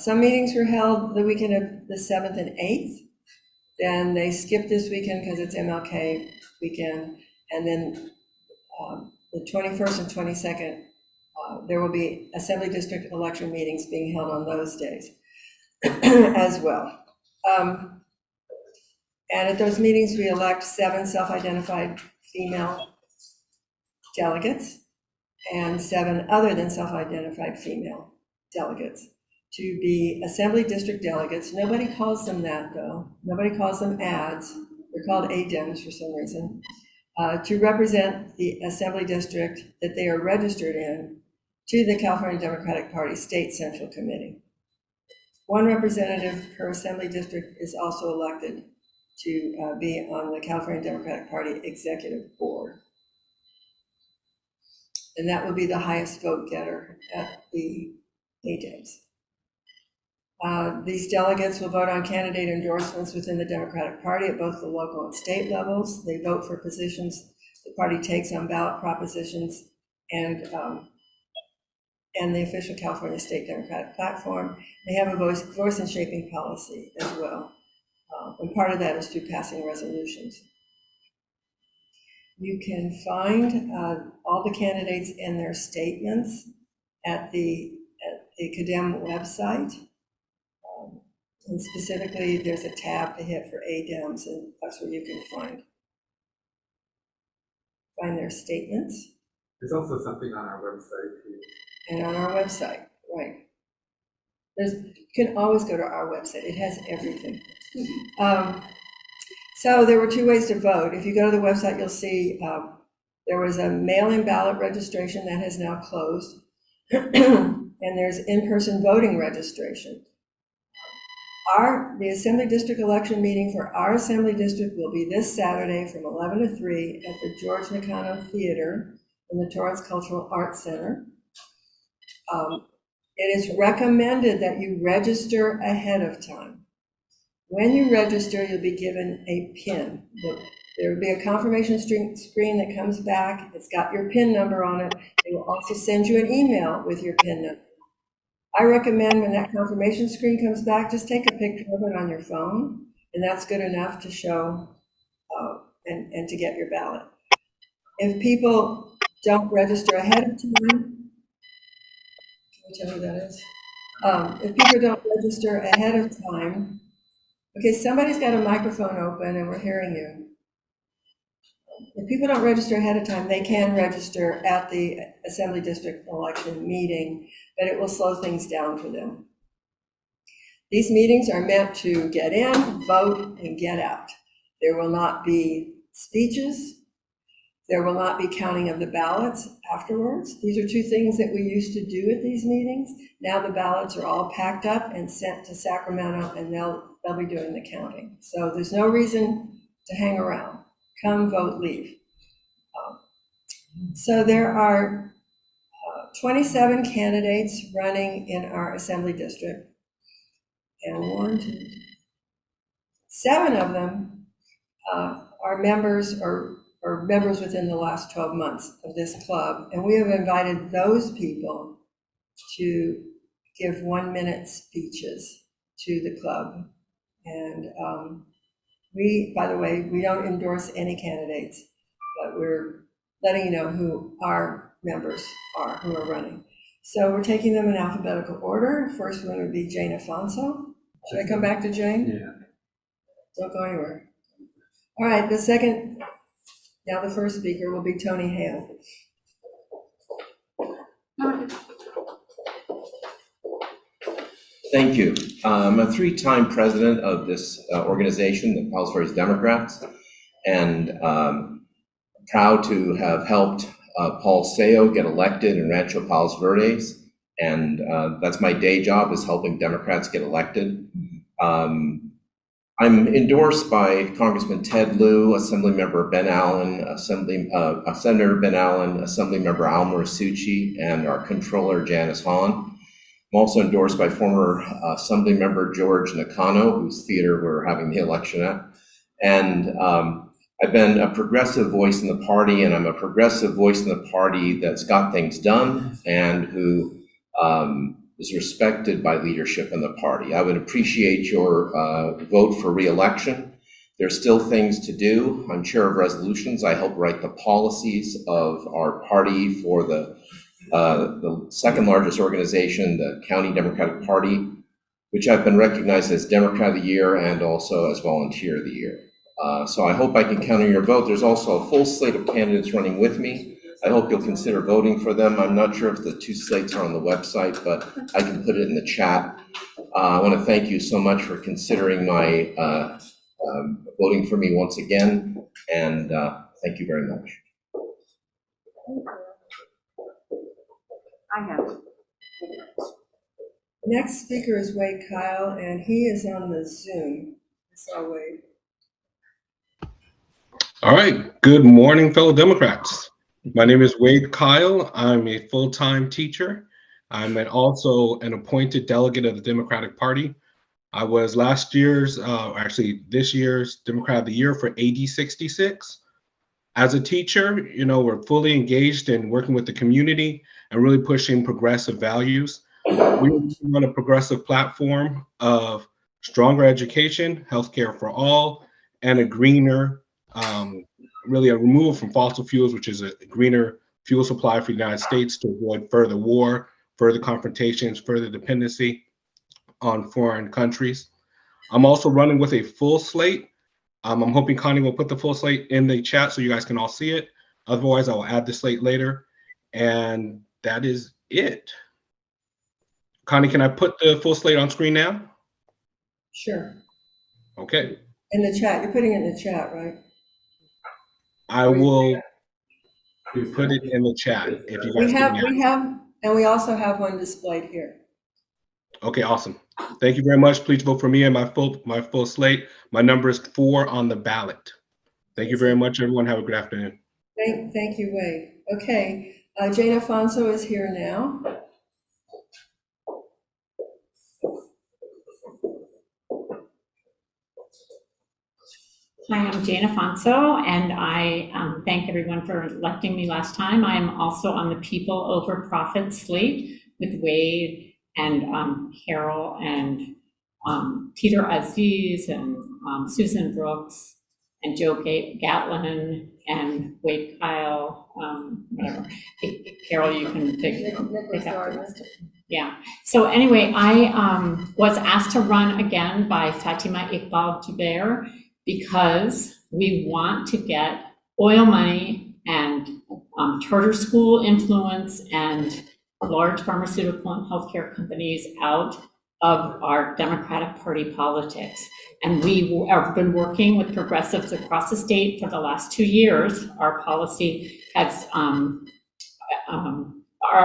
Some meetings were held the weekend of the 7th and 8th. Then they skipped this weekend because it's MLK weekend. And then the 21st and 22nd, there will be Assembly District election meetings being held on those days as well. And at those meetings, we elect 7 self-identified female delegates and 7 other than self-identified female delegates to be Assembly District delegates. Nobody calls them that, though. Nobody calls them ads. They're called Dems for some reason. To represent the Assembly District that they are registered in to the California Democratic Party State Central Committee. 1 representative per Assembly District is also elected to be on the California Democratic Party Executive Board. And that will be the highest vote getter at the ADEMS. These delegates will vote on candidate endorsements within the Democratic Party at both the local and state levels. They vote for positions the party takes on ballot propositions and the official California State Democratic platform. They have a voice in shaping policy as well. And part of that is through passing resolutions. You can find all the candidates and their statements at the CADEM website. And specifically, there's a tab to hit for ADEMS, and that's where you can find their statements. There's also something on our website too. And on our website, right. You can always go to our website. It has everything. So there were 2 ways to vote. If you go to the website, you'll see there was a mail-in ballot registration that has now closed, and there's in-person voting registration. The Assembly District election meeting for our Assembly District will be this Saturday from 11 to 3 at the George Nakano Theater in the Torrance Cultural Arts Center. It is recommended that you register ahead of time. When you register, you'll be given a PIN. There will be a confirmation screen that comes back. It's got your PIN number on it. They will also send you an email with your PIN number. I recommend when that confirmation screen comes back, just take a picture of it on your phone, and that's good enough to show and to get your ballot. If people don't register ahead of time, can you tell me who that is? If people don't register ahead of time, okay, somebody's got a microphone open and we're hearing you. If people don't register ahead of time, they can register at the Assembly District election meeting, but it will slow things down for them. These meetings are meant to get in, vote, and get out. There will not be speeches. There will not be counting of the ballots afterwards. These are 2 things that we used to do at these meetings. Now the ballots are all packed up and sent to Sacramento, and they'll be doing the counting. So there's no reason to hang around. Come, vote, leave. So there are 27 candidates running in our Assembly District, and 7 of them are members or members within the last 12 months of this club, and we have invited those people to give 1-minute speeches to the club. And by the way, we don't endorse any candidates, but we're letting you know who our members are, who are running. So we're taking them in alphabetical order. First one would be Jane Afonso. Should I come back to Jane? Yeah. Don't go anywhere. All right, now the first speaker will be Tony Hale. Thank you. I'm a 3-time president of this organization, the Palos Verdes Democrats, and proud to have helped Paul Seo get elected in Rancho Palos Verdes, and that's my day job, is helping Democrats get elected. I'm endorsed by Congressman Ted Lieu, Assemblymember Ben Allen, Senator Ben Allen, Assemblymember Al Marisucci, and our Controller Janice Hahn. I'm also endorsed by former Assemblymember George Nakano, whose theater we're having the election at. And I've been a progressive voice in the party, and I'm a progressive voice in the party that's got things done and who is respected by leadership in the party. I would appreciate your vote for re-election. There's still things to do. I'm chair of resolutions. I help write the policies of our party for the second largest organization, the County Democratic Party, which I've been recognized as Democrat of the Year and also as Volunteer of the Year. So I hope I can count on your vote. There's also a full slate of candidates running with me. I hope you'll consider voting for them. I'm not sure if the two slates are on the website, but I can put it in the chat. I want to thank you so much for considering my voting for me once again, and thank you very much. I have. Next speaker is Wade Kyle, and he is on the Zoom. I saw Wade. All right. Good morning, fellow Democrats. My name is Wade Kyle. I'm a full-time teacher. I'm also an appointed delegate of the Democratic Party. I was last year's, actually this year's Democrat of the Year for AD 66. As a teacher, you know, we're fully engaged in working with the community and really pushing progressive values. We run a progressive platform of stronger education, healthcare for all, and a greener, really a removal from fossil fuels, which is a greener fuel supply for the United States to avoid further war, further confrontations, further dependency on foreign countries. I'm also running with a full slate. I'm hoping Connie will put the full slate in the chat so you guys can all see it. Otherwise, I will add the slate later. And that is it. Connie, can I put the full slate on screen now? Sure. Okay. In the chat. You're putting it in the chat, right? I will put it in the chat if you guys We have, and we also have one displayed here. Okay, awesome. Thank you very much. Please vote for me and my full slate. My number is 4 on the ballot. Thank you very much, everyone. Have a good afternoon. Thank you, Wade. Okay, Jane Afonso is here now. Hi, I'm Jane Afonso, and I thank everyone for electing me last time. I am also on the People Over Profit slate with Wade and Carol and Peter Aziz and Susan Brooks and Joe Gatlin and Wade Kyle, whatever. Carol, you can pick up the rest. Yeah. So anyway, I was asked to run again by Fatima Iqbal Jubair because we want to get oil money and charter school influence and large pharmaceutical and healthcare companies out of our Democratic Party politics. And we have been working with progressives across the state for the last 2 years. Our policy has, our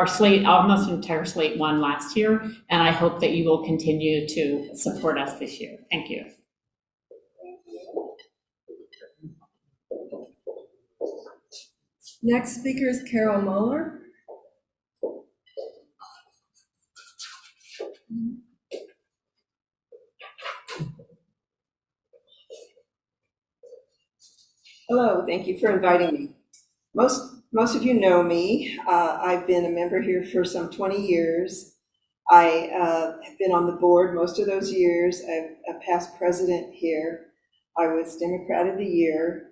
slate, almost entire slate won last year, and I hope that you will continue to support us this year. Thank you. Next speaker is Carol Mueller. Hello, thank you for inviting me. Most of you know me. I've been a member here for some 20 years. I have been on the board most of those years. I'm a past president here. I was Democrat of the Year,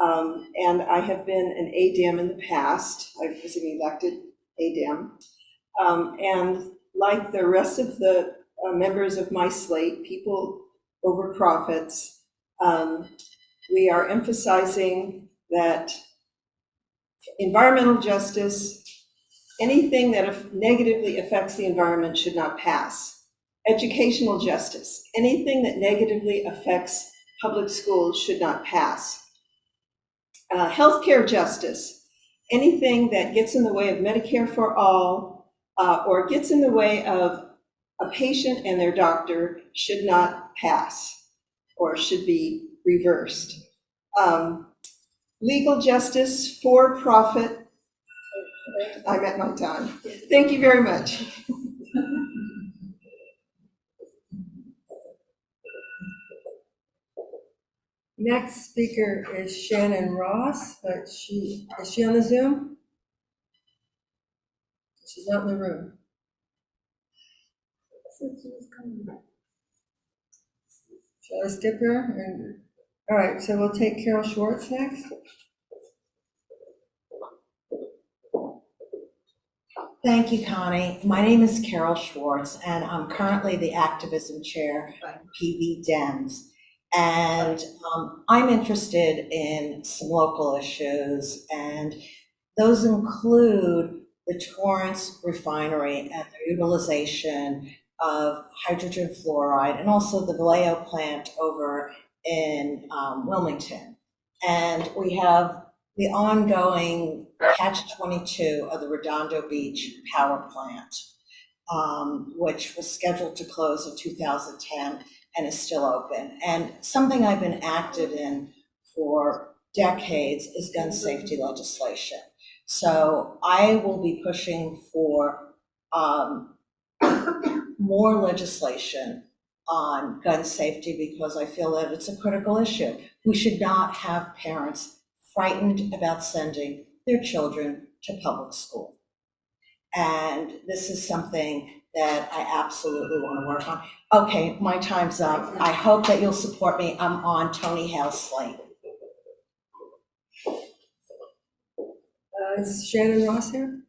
and I have been an ADEM in the past. I was an elected ADEM. And like the rest of the members of my slate, People Over Profits, we are emphasizing that environmental justice, anything that negatively affects the environment should not pass. Educational justice, anything that negatively affects public schools should not pass. Healthcare justice, anything that gets in the way of Medicare for all or gets in the way of a patient and their doctor should not pass or should be reversed. Legal justice, for profit. I'm at my time. Thank you very much. Next speaker is Shannon Ross, but is she on the Zoom? She's not in the room. Shall I skip her? All right, so we'll take Carol Schwartz next. Thank you, Connie. My name is Carol Schwartz, and I'm currently the activism chair at PV Dems. And I'm interested in some local issues, and those include the Torrance refinery and the utilization of hydrogen fluoride, and also the Vallejo plant over in Wilmington. And we have the ongoing catch-22 of the Redondo Beach power plant, which was scheduled to close in 2010 and is still open. And something I've been active in for decades is gun safety legislation. So I will be pushing for more legislation on gun safety because I feel that it's a critical issue. We should not have parents frightened about sending their children to public school. And this is something that I absolutely want to work on. Okay, my time's up. I hope that you'll support me. I'm on Tony Hale's slate. Is Shannon Ross here?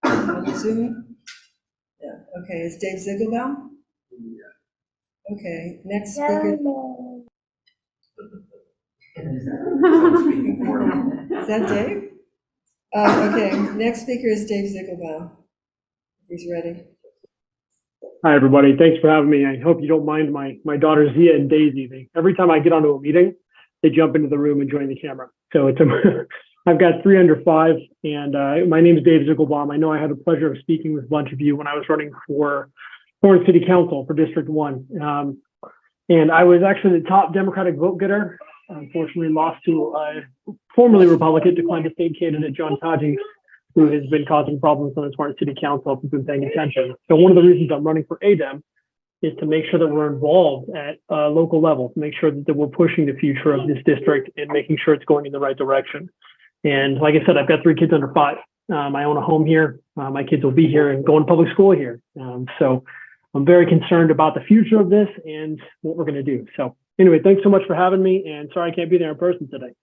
On Zoom? Yeah, okay, is Dave Ziegelbaum? Yeah. Okay, next speaker. Speaking for him. Is that Dave? Okay, next speaker is Dave Ziegelbaum. If he's ready. Hi, everybody. Thanks for having me. I hope you don't mind my daughters Zia and Daisy. Every time I get onto a meeting, they jump into the room and join the camera. So it's I've got 3 under 5, and my name is Dave Ziegelbaum. I know I had the pleasure of speaking with a bunch of you when I was running for Torrance City Council for District 1. And I was actually the top Democratic vote getter. Unfortunately, lost to formerly Republican, declined to state candidate John Taji, who has been causing problems on the Torrance City Council if you've been paying attention. So one of the reasons I'm running for ADEM is to make sure that we're involved at a local level, to make sure that we're pushing the future of this district and making sure it's going in the right direction. And like I said, I've got 3 kids under 5. I own a home here. My kids will be here and go to public school here. So I'm very concerned about the future of this and what we're going to do. So anyway, thanks so much for having me, and sorry I can't be there in person today.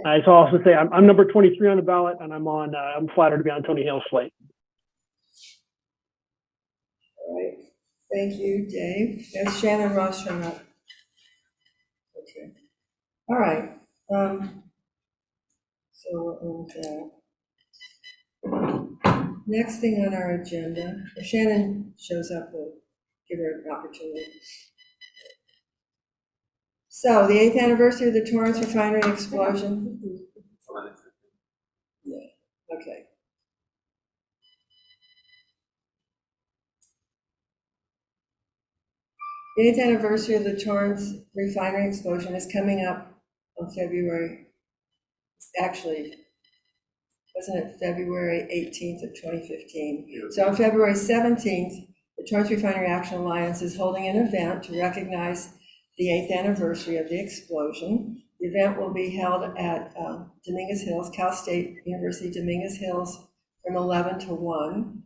I also say I'm number 23 on the ballot, and I'm flattered to be on Tony Hale's slate. All right, thank you, Dave. There's Shannon Ross showing up. Okay, all right. So what was that? Next thing on our agenda, if Shannon shows up, we'll give her an opportunity. So the 8th anniversary of the Torrance refinery explosion. Yeah, okay. The 8th anniversary of the Torrance refinery explosion is coming up on February, actually, wasn't it February 18th of 2015? Yeah. So on February 17th, the Torrance Refinery Action Alliance is holding an event to recognize the 8th anniversary of the explosion. The event will be held at Dominguez Hills, Cal State University Dominguez Hills, from 11 to 1.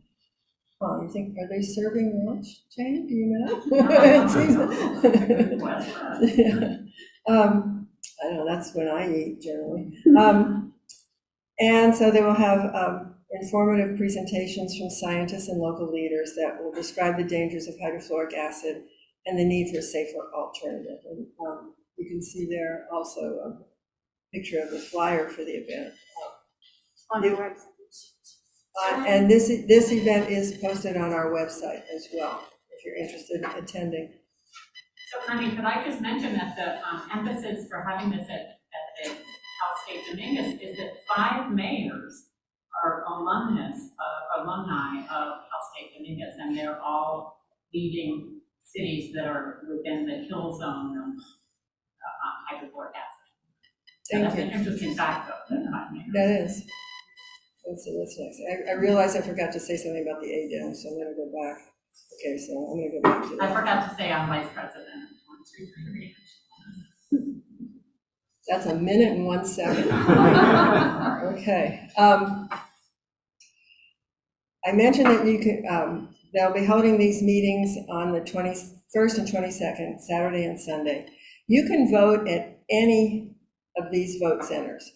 Oh, you think, are they serving lunch, Jane? Do you know? It seems, yeah. I don't know, that's when I eat generally. And so they will have informative presentations from scientists and local leaders that will describe the dangers of hydrofluoric acid and the need for a safer alternative. And you can see there also a picture of the flyer for the event. On your website. And this event is posted on our website as well, if you're interested in attending. So, Connie, could I just mention that the emphasis for having this at the Cal State Dominguez is that 5 mayors are alumni of Cal State Dominguez, and they're all leading cities that are within the kill zone of hydrofluoric acid. So that's an interesting fact, though. That is. Let's see, what's next? I realized I forgot to say something about the ADEM, so I'm going to go back. Okay, so I'm going to go back to that. I forgot to say I'm vice president. That's 1 minute and 1 second. Okay. I mentioned that you can, they'll be holding these meetings on the 21st and 22nd, Saturday and Sunday. You can vote at any of these vote centers.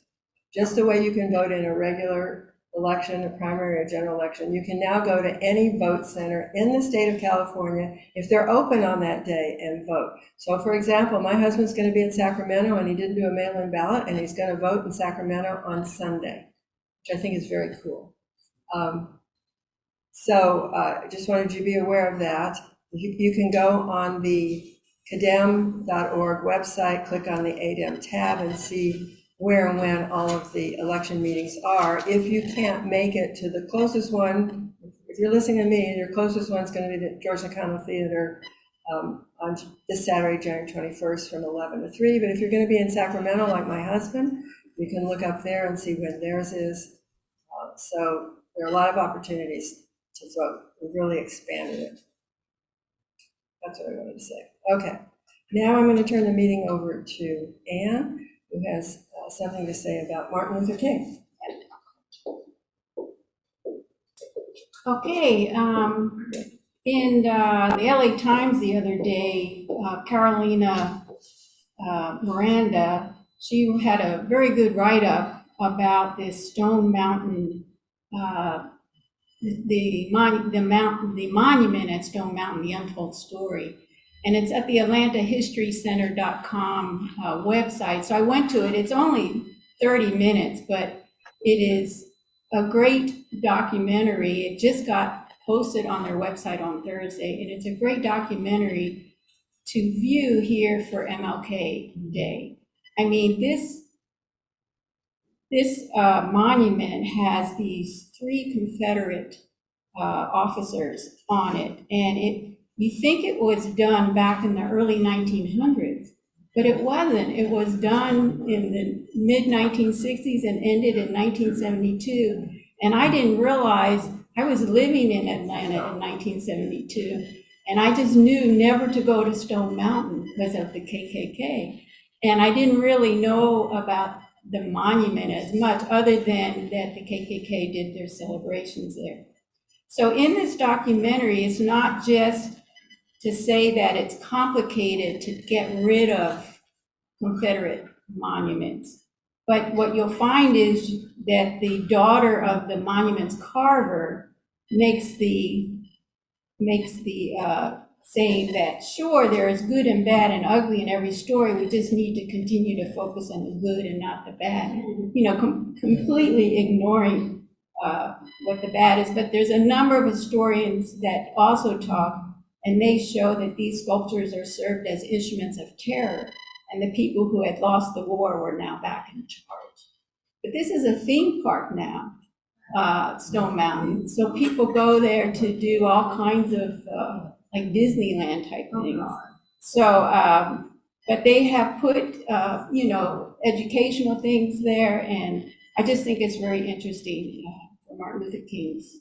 Just the way you can vote in a regular election, a primary or general election, you can now go to any vote center in the state of California if they're open on that day and vote. So for example, my husband's going to be in Sacramento and he didn't do a mail-in ballot and he's going to vote in Sacramento on Sunday, which I think is very cool. So I just wanted you to be aware of that. You can go on the cadem.org website, click on the ADEM tab and see where and when all of the election meetings are. If you can't make it to the closest one, if you're listening to me, your closest one's going to be the George McConnell Theater on this Saturday, January 21st from 11 to 3. But if you're going to be in Sacramento like my husband, you can look up there and see when theirs is. So there are a lot of opportunities to vote. We've really expanded it. That's what I wanted to say. Okay, now I'm going to turn the meeting over to Anne, who has something to say about Martin Luther King. Okay, in the LA Times the other day, Carolina Miranda, she had a very good write-up about this Stone Mountain, the monument at Stone Mountain, the untold story. And it's at the AtlantaHistoryCenter.com website. So I went to it. It's only 30 minutes, but it is a great documentary. It just got posted on their website on Thursday, and it's a great documentary to view here for MLK Day. I mean, this monument has these 3 Confederate officers on it, and you think it was done back in the early 1900s, but it wasn't. It was done in the mid-1960s and ended in 1972. And I didn't realize, I was living in Atlanta in 1972, and I just knew never to go to Stone Mountain because of the KKK. And I didn't really know about the monument as much, other than that the KKK did their celebrations there. So in this documentary, it's not just to say that it's complicated to get rid of Confederate monuments. But what you'll find is that the daughter of the monument's carver makes the saying that, sure, there is good and bad and ugly in every story. We just need to continue to focus on the good and not the bad. You know, completely ignoring what the bad is. But there's a number of historians that also talk, and they show that these sculptures are served as instruments of terror, and the people who had lost the war were now back in charge. But this is a theme park now, Stone Mountain. So people go there to do all kinds of like Disneyland type things. So, but they have put, you know, educational things there, and I just think it's very interesting for Martin Luther King's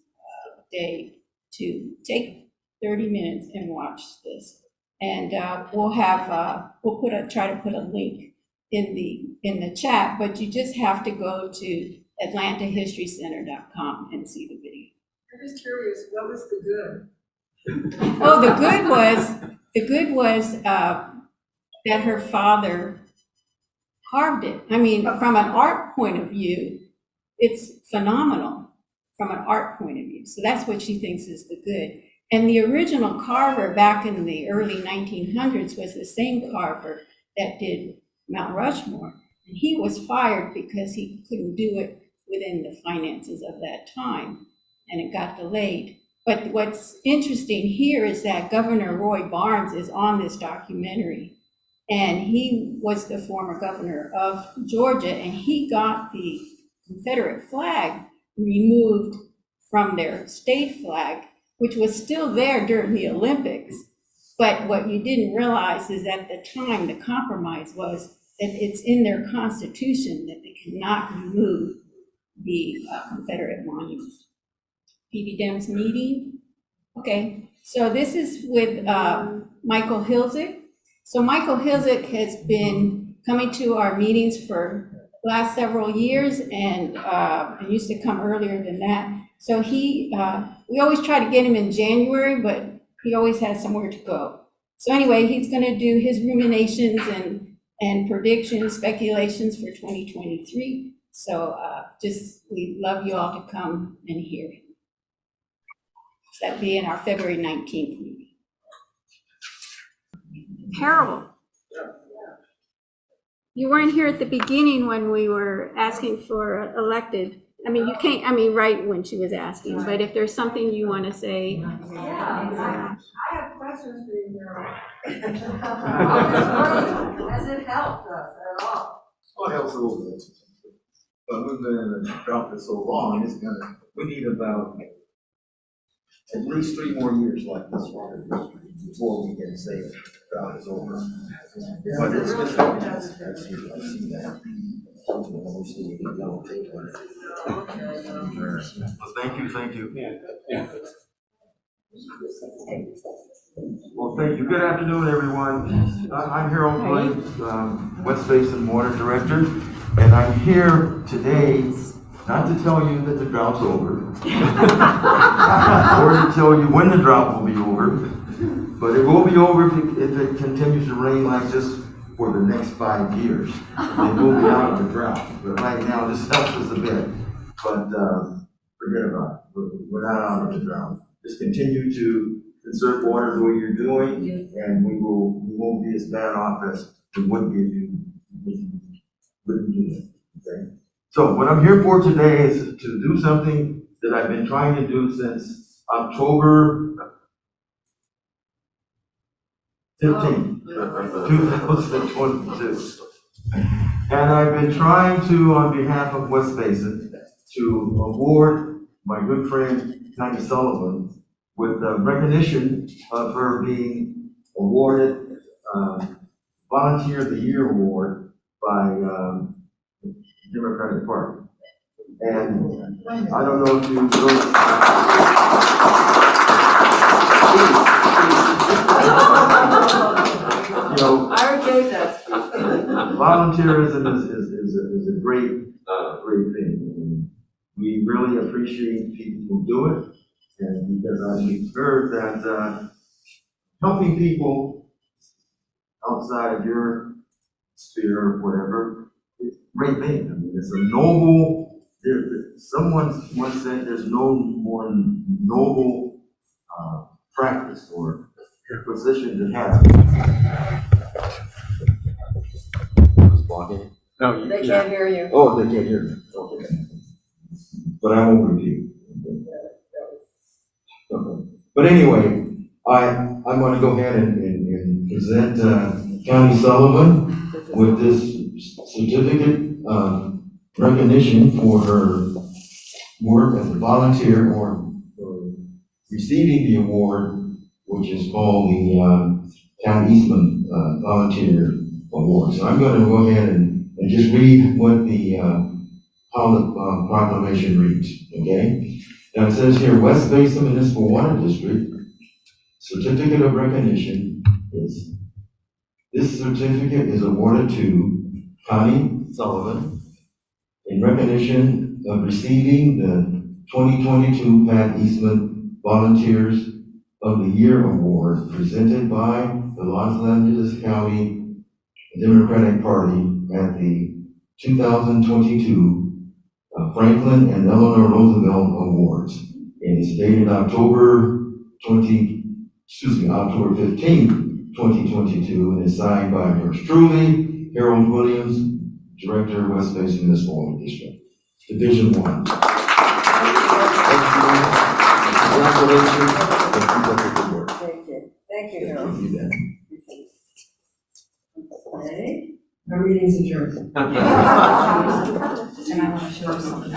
Day to take 30 minutes and watch this. And we'll try to put a link in the chat, but you just have to go to AtlantaHistoryCenter.com and see the video. I'm just curious, what was the good? Oh, the good was that her father carved it. I mean, from an art point of view, it's phenomenal from an art point of view. So that's what she thinks is the good. And the original carver back in the early 1900s was the same carver that did Mount Rushmore. And he was fired because he couldn't do it within the finances of that time, and it got delayed. But what's interesting here is that Governor Roy Barnes is on this documentary, and he was the former governor of Georgia, and he got the Confederate flag removed from their state flag, which was still there during the Olympics. But what you didn't realize is at the time, the compromise was that it's in their constitution that they cannot remove the Confederate monument. PV Dems meeting. Okay, so this is with Michael Hilzick. So Michael Hilzick has been coming to our meetings for last several years, and it used to come earlier than that. So we always try to get him in January, but he always has somewhere to go. So anyway, he's going to do his ruminations and predictions, speculations for 2023. So we'd love you all to come and hear him. That'd be in our February 19th meeting. Harold, you weren't here at the beginning when we were asking for elected. I mean, you can't, right when she was asking, but if there's something you want to say. I have questions for you, Harold. Has it helped us at all? Well, it helps a little bit. But we've been in a drought for so long, we need about at least 3 more years like this one before we can say the drought is over. But it's just happening. I see that. Well, thank you. Well, thank you. Good afternoon, everyone. I'm Harold Blake, West Basin Water Director, and I'm here today not to tell you that the drought's over, or to tell you when the drought will be over, but it will be over if it continues to rain like this for the next 5 years. It will be out of the drought, but right now this helps us a bit. But forget about it. We're not out of the drought. Just continue to conserve water the way you're doing, and we won't be as bad off as we would be if you wouldn't do it. Okay. So what I'm here for today is to do something that I've been trying to do since October 15th, 2022. And I've been trying to, on behalf of West Basin, to award my good friend Connie Sullivan with the recognition of her being awarded Volunteer of the Year Award by the Democratic Party. And I don't know if you noticed. You know, I already gave that speech. volunteerism is a great thing. And we really appreciate people who do it, and because I've heard that helping people outside of your sphere or whatever, it's a great thing. I mean, it's a noble. Someone once said there's no more noble practice or position to have. No, They can't hear you. Oh, they can't hear me. Okay. But I won't repeat. Okay. But anyway, I'm going to go ahead and present Connie Sullivan with this certificate of recognition for her work as a volunteer or receiving the award, which is called the Town Eastman Volunteer Award. So I'm going to go ahead and just read what the how the proclamation reads. Okay. Now it says here, West Basin Municipal Water District Certificate of Recognition is. This certificate is awarded to Connie Sullivan in recognition of receiving the 2022 Pat Eastman Volunteers of the Year Award presented by the Los Angeles County Democratic Party at the 2022 Franklin and Eleanor Roosevelt Awards. And it's dated October 15, 2022, and is signed by yours truly, Harold Williams, Director, West Basin Municipal Water District, Division 1. Congratulations, and keep up the good work. Thank you. Thank you, Harold. You bet. Okay. Our meeting's adjourned. And I want to show you something.